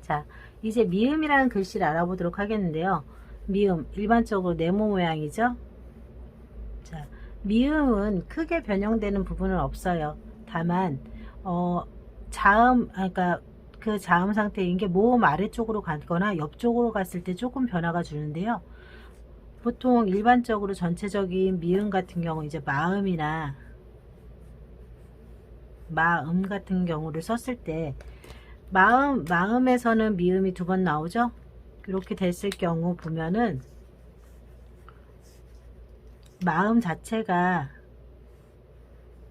자, 이제 미음이라는 글씨를 알아보도록 하겠는데요. 미음, 일반적으로 네모 모양이죠. 자, 미음은 크게 변형되는 부분은 없어요. 다만 자음, 그러니까 그 자음 상태인 게 모음 아래쪽으로 가거나 옆쪽으로 갔을 때 조금 변화가 주는데요. 보통 일반적으로 전체적인 미음 같은 경우 이제 마음이나 마음 같은 경우를 썼을 때 마음에서는 미음이 두 번 나오죠. 이렇게 됐을 경우 보면은 마음 자체가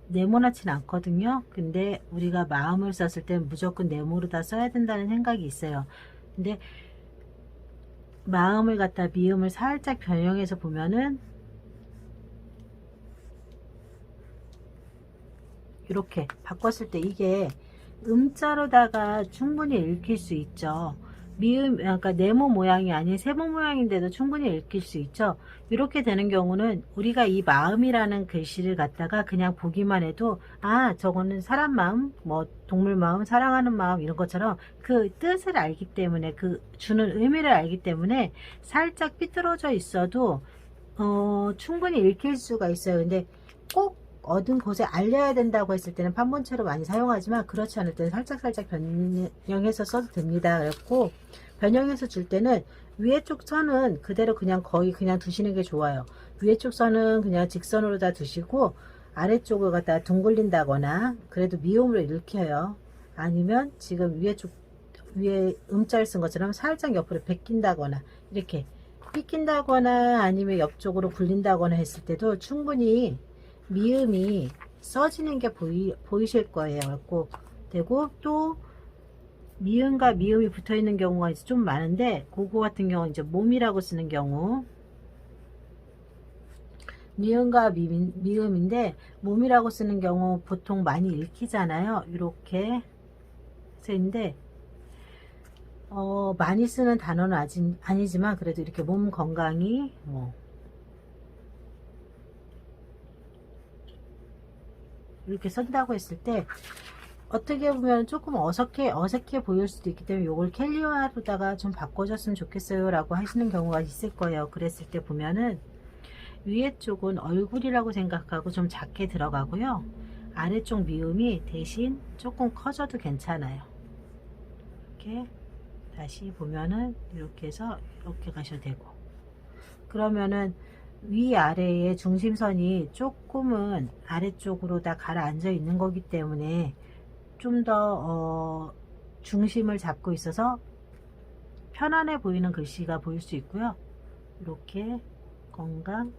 네모나진 않거든요. 근데 우리가 마음을 썼을 때 무조건 네모로 다 써야 된다는 생각이 있어요. 근데 마음을 갖다 미음을 살짝 변형해서 보면은 이렇게 바꿨을 때 이게 음자로다가 충분히 읽힐 수 있죠. 미음, 그러니까 네모 모양이 아닌 세모 모양인데도 충분히 읽힐 수 있죠. 이렇게 되는 경우는 우리가 이 마음이라는 글씨를 갖다가 그냥 보기만 해도 아, 저거는 사람 마음, 뭐 동물 마음, 사랑하는 마음 이런 것처럼 그 뜻을 알기 때문에 그 주는 의미를 알기 때문에 살짝 삐뚤어져 있어도 충분히 읽힐 수가 있어요. 근데 꼭 얻은 곳에 알려야 된다고 했을 때는 판본체로 많이 사용하지만 그렇지 않을 때는 살짝 변형해서 써도 됩니다. 그랬고 변형해서 줄 때는 위에 쪽 선은 그대로 그냥 거의 그냥 두시는 게 좋아요. 위에 쪽 선은 그냥 직선으로 다 두시고 아래쪽을 갖다 둥글린다거나 그래도 미음으로 읽혀요. 아니면 지금 위에 음자를 쓴 것처럼 살짝 옆으로 베낀다거나 이렇게 삐낀다거나 아니면 옆쪽으로 굴린다거나 했을 때도 충분히 미음이 써지는 게 보이실 거예요. 그래고 되고 또 미음과 미음이 붙어 있는 경우가 이제 좀 많은데 그거 같은 경우는 이제 몸이라고 쓰는 경우 미음과 미음인데 몸이라고 쓰는 경우 보통 많이 읽히잖아요. 이렇게 쓰는데 많이 쓰는 단어는 아니지만 그래도 이렇게 몸 건강이 뭐 이렇게 쓴다고 했을 때 어떻게 보면 조금 어색해 보일 수도 있기 때문에 이걸 캘리와로다가 좀 바꿔줬으면 좋겠어요 라고 하시는 경우가 있을 거예요. 그랬을 때 보면은 위에 쪽은 얼굴이라고 생각하고 좀 작게 들어가고요. 아래쪽 미음이 대신 조금 커져도 괜찮아요. 이렇게 다시 보면은 이렇게 해서 이렇게 가셔도 되고 그러면은 위아래의 중심선이 조금은 아래쪽으로 다 가라앉아 있는 거기 때문에 좀 더 중심을 잡고 있어서 편안해 보이는 글씨가 보일 수 있고요. 이렇게 건강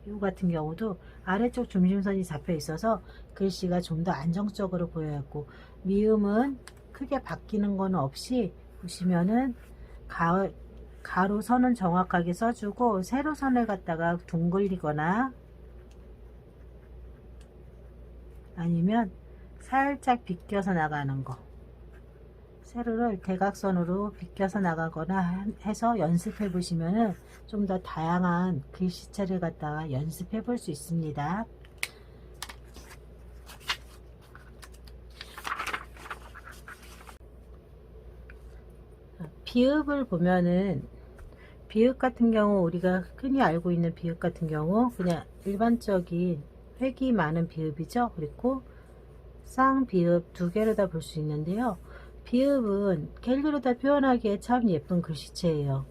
이 같은 경우도 아래쪽 중심선이 잡혀 있어서 글씨가 좀 더 안정적으로 보여있고 미음은 크게 바뀌는 건 없이 보시면은 가로선은 정확하게 써주고 세로선을 갖다가 둥글리거나 아니면 살짝 비껴서 나가는 거 세로를 대각선으로 비껴서 나가거나 해서 연습해 보시면은 좀 더 다양한 글씨체를 갖다가 연습해 볼 수 있습니다. 비읍을 보면은 비읍 같은 경우 우리가 흔히 알고 있는 비읍 같은 경우 그냥 일반적인 획이 많은 비읍이죠. 그리고 쌍비읍 두 개로 다 볼 수 있는데요. 비읍은 캘리로다 표현하기에 참 예쁜 글씨체예요.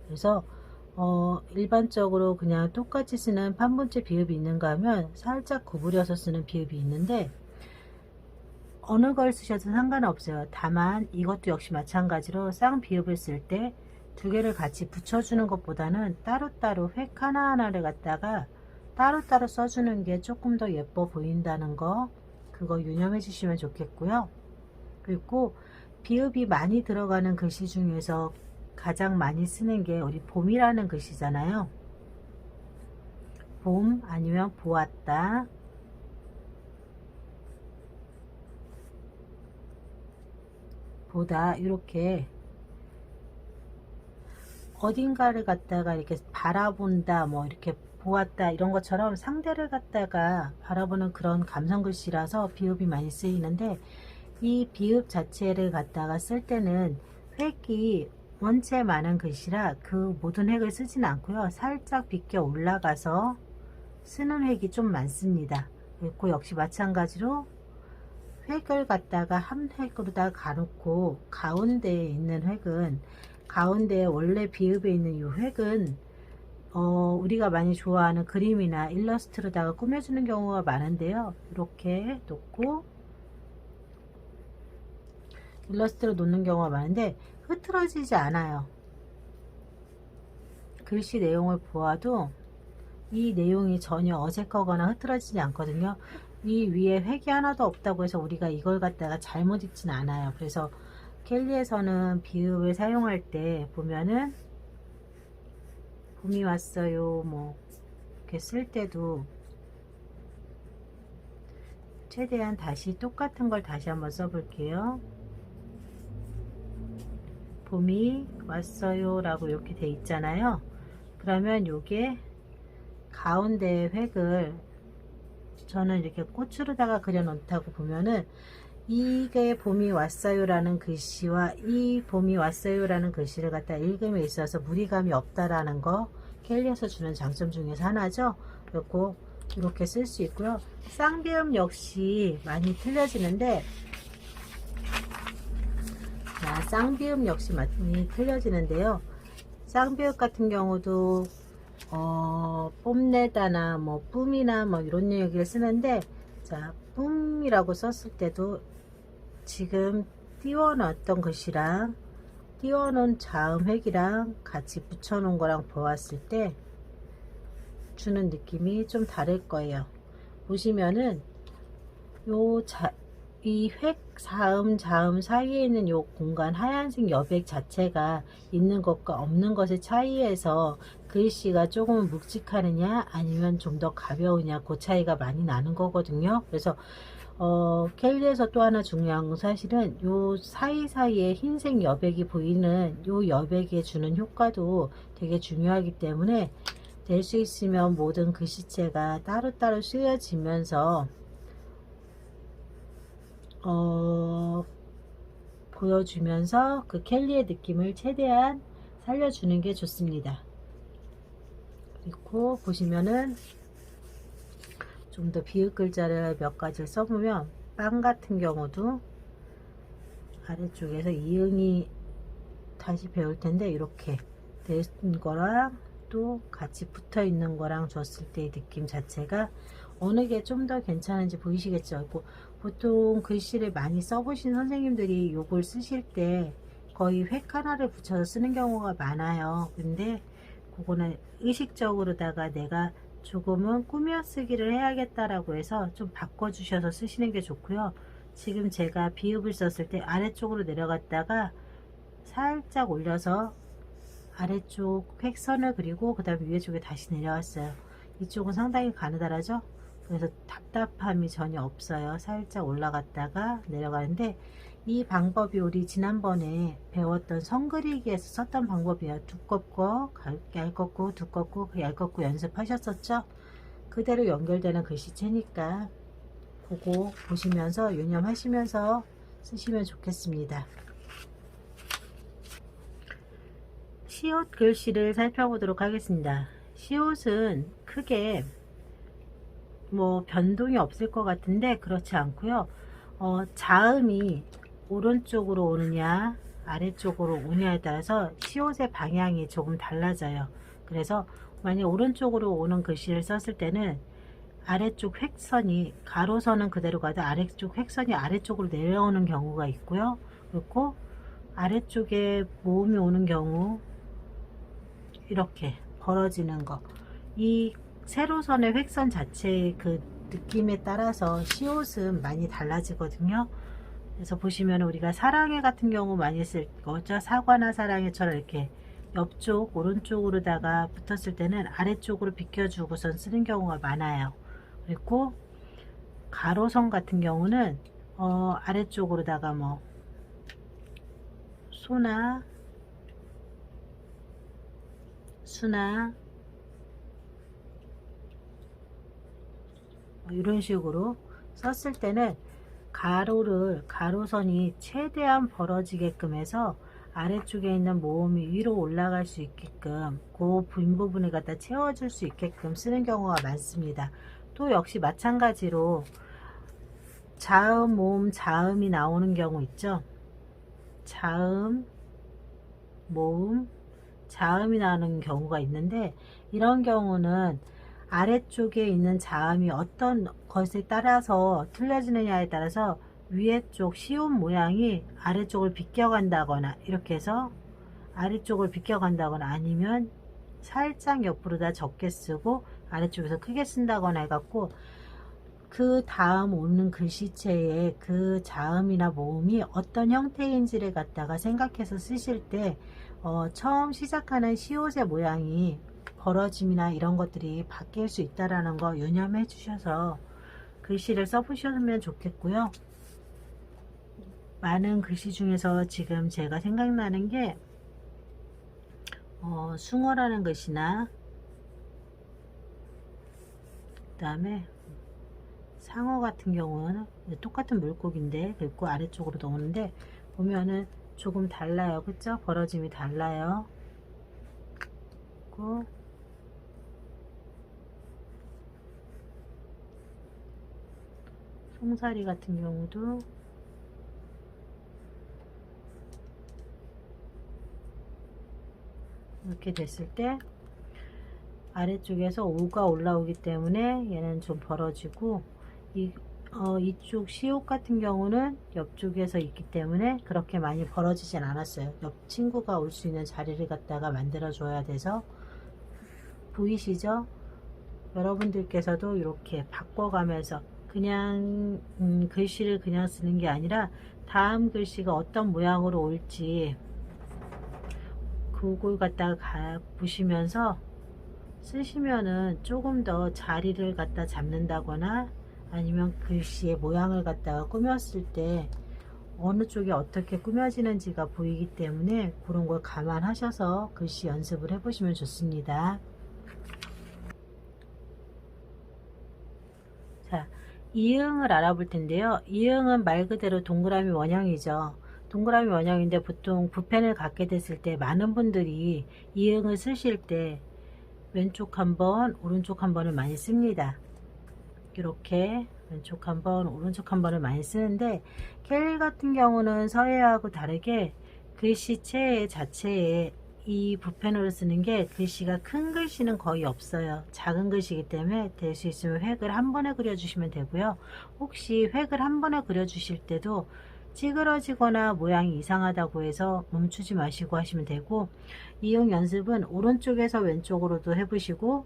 그래서 일반적으로 그냥 똑같이 쓰는 판본체 비읍이 있는가 하면 살짝 구부려서 쓰는 비읍이 있는데 어느 걸 쓰셔도 상관없어요. 다만 이것도 역시 마찬가지로 쌍비읍을 쓸 때 두 개를 같이 붙여주는 것보다는 따로따로 획 하나하나를 갖다가 따로따로 써주는 게 조금 더 예뻐 보인다는 거 그거 유념해 주시면 좋겠고요. 그리고 비읍이 많이 들어가는 글씨 중에서 가장 많이 쓰는 게 우리 봄이라는 글씨잖아요. 봄 아니면 보았다 보다 이렇게 어딘가를 갖다가 이렇게 바라본다 뭐 이렇게 보았다 이런 것처럼 상대를 갖다가 바라보는 그런 감성 글씨라서 비읍이 많이 쓰이는데, 이 비읍 자체를 갖다가 쓸 때는 획이 원체 많은 글씨라 그 모든 획을 쓰진 않고요. 살짝 비껴 올라가서 쓰는 획이 좀 많습니다. 그리고 역시 마찬가지로 획을 갖다가 한 획으로다 가놓고 가운데에 있는 획은, 가운데에 원래 비읍에 있는 이 획은 우리가 많이 좋아하는 그림이나 일러스트로다가 꾸며주는 경우가 많은데요. 이렇게 놓고 일러스트로 놓는 경우가 많은데 흐트러지지 않아요. 글씨 내용을 보아도 이 내용이 전혀 어색하거나 흐트러지지 않거든요. 이 위에 획이 하나도 없다고 해서 우리가 이걸 갖다가 잘못 읽진 않아요. 그래서 켈리에서는 비읍을 사용할 때 보면은 봄이 왔어요 뭐 이렇게 쓸 때도 최대한 다시 똑같은 걸 다시 한번 써볼게요. 봄이 왔어요 라고 이렇게 돼 있잖아요. 그러면 요게 가운데 획을 저는 이렇게 꽃으로다가 그려 놓다고 보면은, 이게 봄이 왔어요 라는 글씨와 이 봄이 왔어요 라는 글씨를 갖다 읽음에 있어서 무리감이 없다라는 거 켈리에서 주는 장점 중에서 하나죠. 그리고 이렇게 쓸 수 있고요. 쌍비음 역시 많이 틀려지는데, 자, 쌍비음 역시 많이 틀려지는데요. 쌍비읍 같은 경우도 뽐내다나 뭐 뿜이나 뭐 이런 얘기를 쓰는데, 자, 뿜이라고 썼을 때도 지금 띄워놨던 글씨랑 띄워놓은 자음획이랑 같이 붙여놓은 거랑 보았을 때 주는 느낌이 좀 다를 거예요. 보시면은 이 획, 자음 사이에 있는 요 공간, 하얀색 여백 자체가 있는 것과 없는 것의 차이에서 글씨가 조금 묵직하느냐 아니면 좀 더 가벼우냐, 그 차이가 많이 나는 거거든요. 그래서 켈리에서 또 하나 중요한 건 사실은 요 사이사이에 흰색 여백이 보이는 요 여백에 주는 효과도 되게 중요하기 때문에, 될 수 있으면 모든 글씨체가 따로따로 쓰여지면서 보여주면서 그 켈리의 느낌을 최대한 살려주는 게 좋습니다. 그리고 보시면은 좀 더 비읍 글자를 몇 가지를 써보면, 빵 같은 경우도 아래쪽에서 이응이 다시 배울 텐데 이렇게 된 거랑 또 같이 붙어 있는 거랑 줬을 때의 느낌 자체가 어느 게 좀 더 괜찮은지 보이시겠죠. 보통 글씨를 많이 써보신 선생님들이 요걸 쓰실 때 거의 획 하나를 붙여서 쓰는 경우가 많아요. 근데 그거는 의식적으로다가 내가 조금은 꾸며 쓰기를 해야겠다라고 해서 좀 바꿔주셔서 쓰시는 게 좋고요. 지금 제가 비읍을 썼을 때 아래쪽으로 내려갔다가 살짝 올려서 아래쪽 획선을 그리고 그 다음에 위에 쪽에 다시 내려왔어요. 이쪽은 상당히 가느다라죠. 그래서 답답함이 전혀 없어요. 살짝 올라갔다가 내려가는데, 이 방법이 우리 지난번에 배웠던 선 그리기에서 썼던 방법이에요. 두껍고 얇고 두껍고 얇고 연습하셨었죠. 그대로 연결되는 글씨체니까 그거 보시면서 유념하시면서 쓰시면 좋겠습니다. 시옷 글씨를 살펴보도록 하겠습니다. 시옷은 크게 뭐 변동이 없을 것 같은데 그렇지 않고요. 자음이 오른쪽으로 오느냐 아래쪽으로 오느냐에 따라서 시옷의 방향이 조금 달라져요. 그래서 만약 오른쪽으로 오는 글씨를 썼을 때는 아래쪽 획선이, 가로선은 그대로 가도 아래쪽 획선이 아래쪽으로 내려오는 경우가 있고요. 그리고 아래쪽에 모음이 오는 경우 이렇게 벌어지는 거, 이 세로선의 획선 자체의 그 느낌에 따라서 시옷은 많이 달라지거든요. 그래서 보시면 우리가 사랑해 같은 경우 많이 쓸 거죠. 사과나 사랑해처럼 이렇게 옆쪽 오른쪽으로다가 붙었을 때는 아래쪽으로 비껴주고선 쓰는 경우가 많아요. 그리고 가로선 같은 경우는 아래쪽으로다가 뭐 소나 수나 이런 식으로 썼을 때는 가로선이 최대한 벌어지게끔 해서 아래쪽에 있는 모음이 위로 올라갈 수 있게끔 그 빈 부분을 갖다 채워줄 수 있게끔 쓰는 경우가 많습니다. 또 역시 마찬가지로 자음, 모음, 자음이 나오는 경우 있죠. 자음, 모음, 자음이 나오는 경우가 있는데, 이런 경우는 아래쪽에 있는 자음이 어떤 것에 따라서 틀려지느냐에 따라서 위에 쪽 시옷 모양이 아래쪽을 비껴간다거나, 이렇게 해서 아래쪽을 비껴간다거나, 아니면 살짝 옆으로 다 적게 쓰고 아래쪽에서 크게 쓴다거나 해갖고, 그 다음 오는 글씨체의 그 자음이나 모음이 어떤 형태인지를 갖다가 생각해서 쓰실 때 처음 시작하는 시옷의 모양이 벌어짐이나 이런 것들이 바뀔 수 있다라는 거 유념해 주셔서 글씨를 써보시면 좋겠고요. 많은 글씨 중에서 지금 제가 생각나는 게 숭어라는 글씨나, 그 다음에 상어 같은 경우는 똑같은 물고기인데 긁고 아래쪽으로 넣는데 보면은 조금 달라요. 그쵸? 벌어짐이 달라요. 그리고 송사리 같은 경우도 이렇게 됐을 때 아래쪽에서 오가 올라오기 때문에 얘는 좀 벌어지고, 이쪽 시옷 같은 경우는 옆쪽에서 있기 때문에 그렇게 많이 벌어지진 않았어요. 옆 친구가 올 수 있는 자리를 갖다가 만들어 줘야 돼서. 보이시죠? 여러분들께서도 이렇게 바꿔가면서 그냥 글씨를 그냥 쓰는 게 아니라 다음 글씨가 어떤 모양으로 올지 그걸 갖다가 보시면서 쓰시면은 조금 더 자리를 갖다 잡는다거나, 아니면 글씨의 모양을 갖다가 꾸몄을 때 어느 쪽이 어떻게 꾸며지는지가 보이기 때문에 그런 걸 감안하셔서 글씨 연습을 해보시면 좋습니다. 자, 이응을 알아볼 텐데요. 이응은 말 그대로 동그라미 원형이죠. 동그라미 원형인데 보통 붓펜을 갖게 됐을 때 많은 분들이 이응을 쓰실 때 왼쪽 한번 오른쪽 한 번을 많이 씁니다. 이렇게 왼쪽 한 번 오른쪽 한 번을 많이 쓰는데, 켈리 같은 경우는 서예하고 다르게 글씨체 자체에 이 붓펜으로 쓰는 게 글씨가 큰 글씨는 거의 없어요. 작은 글씨이기 때문에 될 수 있으면 획을 한 번에 그려주시면 되고요. 혹시 획을 한 번에 그려주실 때도 찌그러지거나 모양이 이상하다고 해서 멈추지 마시고 하시면 되고, 이응 연습은 오른쪽에서 왼쪽으로도 해보시고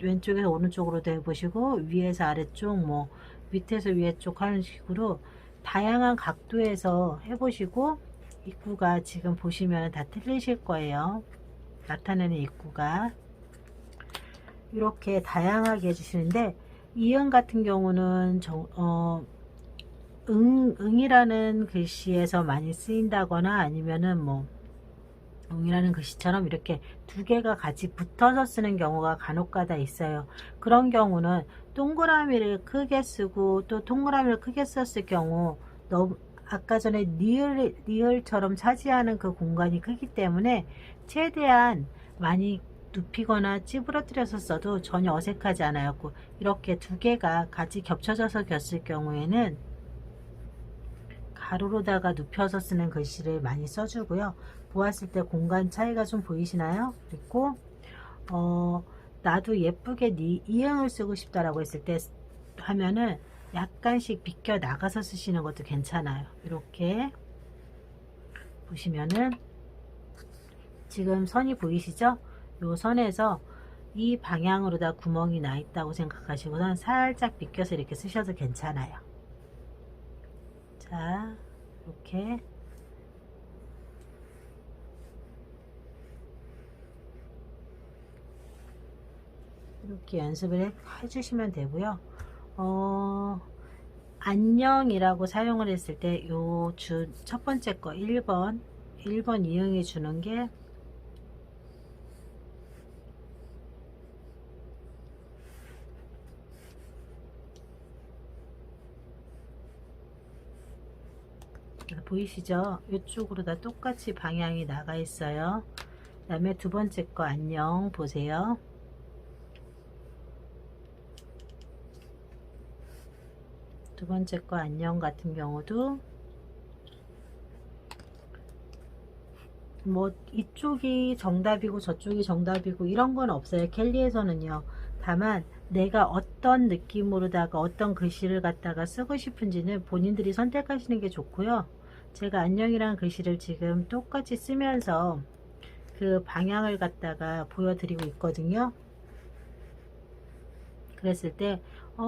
왼쪽에서 오른쪽으로도 해보시고 위에서 아래쪽, 뭐 밑에서 위에 쪽 하는 식으로 다양한 각도에서 해보시고, 입구가 지금 보시면 다 틀리실 거예요. 나타내는 입구가 이렇게 다양하게 해주시는데, 이응 같은 경우는 응이라는 글씨에서 많이 쓰인다거나, 아니면은 뭐 응이라는 글씨처럼 이렇게 두 개가 같이 붙어서 쓰는 경우가 간혹가다 있어요. 그런 경우는 동그라미를 크게 쓰고 또 동그라미를 크게 썼을 경우 아까 전에 리을처럼 차지하는 그 공간이 크기 때문에 최대한 많이 눕히거나 찌부러뜨려서 써도 전혀 어색하지 않아요. 이렇게 두 개가 같이 겹쳐져서 겼을 경우에는 가로로다가 눕혀서 쓰는 글씨를 많이 써주고요. 보았을 때 공간 차이가 좀 보이시나요? 그리고 나도 예쁘게 이응을 쓰고 싶다라고 했을 때 하면은 약간씩 비껴 나가서 쓰시는 것도 괜찮아요. 이렇게 보시면은 지금 선이 보이시죠? 요 선에서 이 방향으로 구멍이 나 있다고 생각하시고선 살짝 비껴서 이렇게 쓰셔도 괜찮아요. 자, 이렇게 연습을 해주시면 되고요. 안녕이라고 사용을 했을 때 요 첫 번째 거 1번 이응이 주는 게 보이시죠? 이쪽으로 다 똑같이 방향이 나가 있어요. 그 다음에 두 번째 거 안녕 보세요. 두 번째 거 안녕 같은 경우도 뭐 이쪽이 정답이고 저쪽이 정답이고 이런 건 없어요. 켈리에서는요. 다만 내가 어떤 느낌으로다가 어떤 글씨를 갖다가 쓰고 싶은지는 본인들이 선택하시는 게 좋고요. 제가 안녕이라는 글씨를 지금 똑같이 쓰면서 그 방향을 갖다가 보여드리고 있거든요. 그랬을 때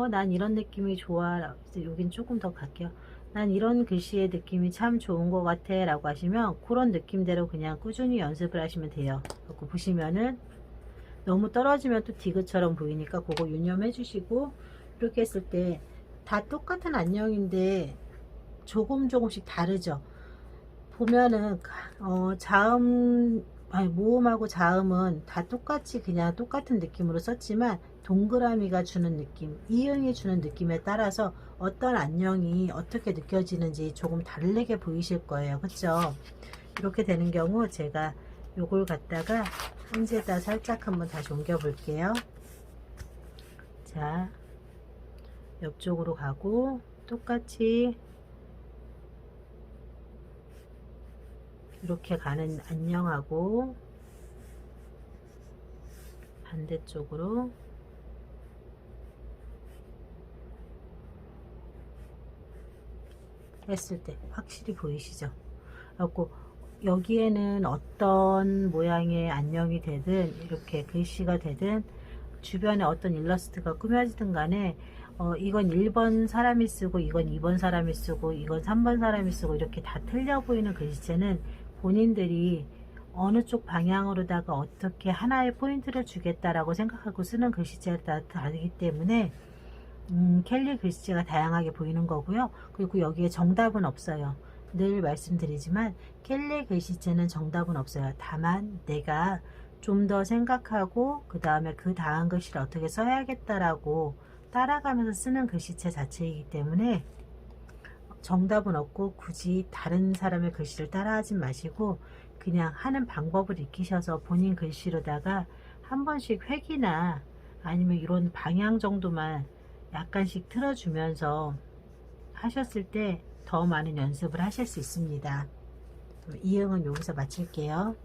난 이런 느낌이 좋아. 여긴 조금 더 갈게요. 난 이런 글씨의 느낌이 참 좋은 것 같아 라고 하시면 그런 느낌대로 그냥 꾸준히 연습을 하시면 돼요. 그리고 보시면은 너무 떨어지면 또 디귿처럼 보이니까 그거 유념해 주시고, 이렇게 했을 때 다 똑같은 안녕인데 조금씩 다르죠. 보면은 자음 아니 모음하고 자음은 다 똑같이 그냥 똑같은 느낌으로 썼지만 동그라미가 주는 느낌, 이응이 주는 느낌에 따라서 어떤 안녕이 어떻게 느껴지는지 조금 다르게 보이실 거예요. 그쵸? 이렇게 되는 경우 제가 요걸 갖다가 현재다 살짝 한번 다시 옮겨 볼게요. 자, 옆쪽으로 가고 똑같이 이렇게 가는 안녕하고 반대쪽으로 했을 때 확실히 보이시죠? 그리고 여기에는 어떤 모양의 안녕이 되든 이렇게 글씨가 되든 주변에 어떤 일러스트가 꾸며지든 간에 이건 1번 사람이 쓰고 이건 2번 사람이 쓰고 이건 3번 사람이 쓰고 이렇게 다 틀려 보이는 글씨체는 본인들이 어느 쪽 방향으로다가 어떻게 하나의 포인트를 주겠다라고 생각하고 쓰는 글씨체가 다 다르기 때문에 켈리 글씨체가 다양하게 보이는 거고요. 그리고 여기에 정답은 없어요. 늘 말씀드리지만 켈리 글씨체는 정답은 없어요. 다만 내가 좀 더 생각하고 그 다음에 그 다음 글씨를 어떻게 써야겠다라고 따라가면서 쓰는 글씨체 자체이기 때문에 정답은 없고 굳이 다른 사람의 글씨를 따라하지 마시고 그냥 하는 방법을 익히셔서 본인 글씨로다가 한 번씩 획이나 아니면 이런 방향 정도만 약간씩 틀어주면서 하셨을 때 더 많은 연습을 하실 수 있습니다. 이응은 여기서 마칠게요.